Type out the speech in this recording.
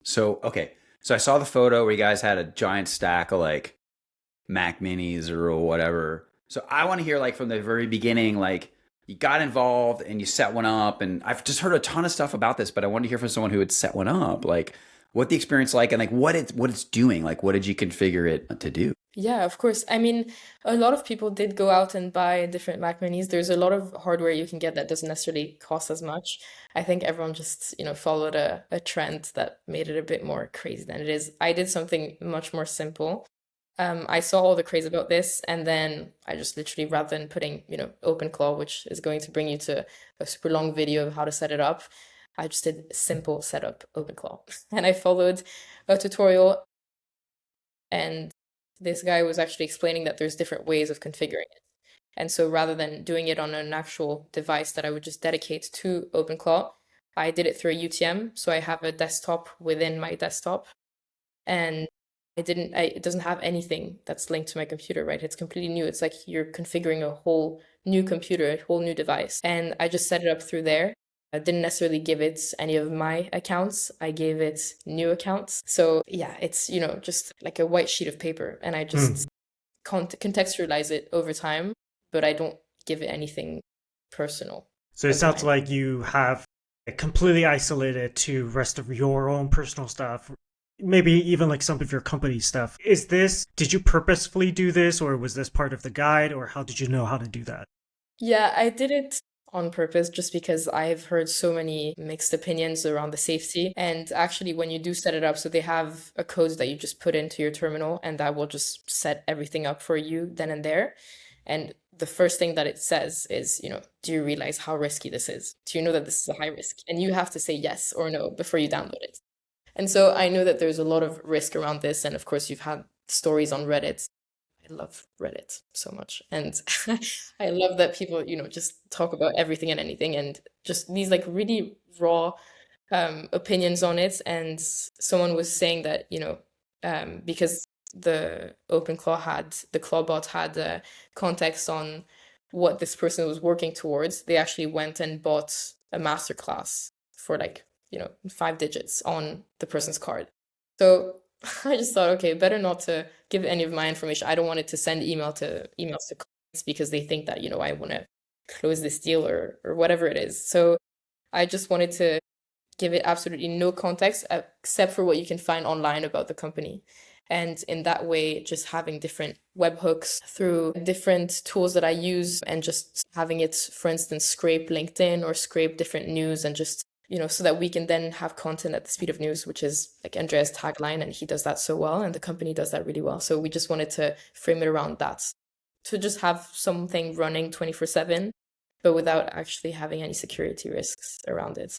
So, okay. So I saw the photo where you guys had a giant stack of like Mac minis or whatever. So I want to hear like from the very beginning, like you got involved and you set one up. And I've just heard a ton of stuff about this, but I wanted to hear from someone who had set one up, like what the experience like and like what it's doing. Like what did you configure it to do? Yeah, of course. I mean, a lot of people did go out and buy different Mac minis. There's a lot of hardware you can get that doesn't necessarily cost as much. I think everyone just, followed a trend that made it a bit more crazy than it is. I did something much more simple. I saw all the craze about this, and then I just literally, rather than putting, OpenClaw, which is going to bring you to a super long video of how to set it up, I just did simple setup OpenClaw. And I followed a tutorial, and this guy was actually explaining that there's different ways of configuring it. And so rather than doing it on an actual device that I would just dedicate to OpenClaw, I did it through a UTM. So I have a desktop within my desktop, and it doesn't have anything that's linked to my computer, right? It's completely new. It's like you're configuring a whole new computer, a whole new device. And I just set it up through there. I didn't necessarily give it any of my accounts. I gave it new accounts. So yeah, it's, just like a white sheet of paper. And I Hmm. just contextualize it over time, but I don't give it anything personal So it of sounds mine. like you have it completely isolated to rest of your own personal stuff, maybe even like some of your company stuff. Did you purposefully do this, or was this part of the guide, or how did you know how to do that? Yeah, I did it on purpose just because I've heard so many mixed opinions around the safety. And actually, when you do set it up, so they have a code that you just put into your terminal, and that will just set everything up for you then and there. And the first thing that it says is, do you realize how risky this is? Do you know that this is a high risk? And you have to say yes or no before you download it. And so I know that there's a lot of risk around this. And of course, you've had stories on Reddit. I love Reddit so much. And I love that people, just talk about everything and anything and just these like really raw opinions on it. And someone was saying that, because the Clawbot had context on what this person was working towards, they actually went and bought a masterclass for like, 5 digits on the person's card. So I just thought, okay, better not to give any of my information. I don't want it to send emails to clients because they think that, I want to close this deal or whatever it is. So I just wanted to give it absolutely no context except for what you can find online about the company. And in that way, just having different webhooks through different tools that I use and just having it, for instance, scrape LinkedIn or scrape different news and just, so that we can then have content at the speed of news, which is like Andrea's tagline. And he does that so well. And the company does that really well. So we just wanted to frame it around that to just have something running 24/7, but without actually having any security risks around it.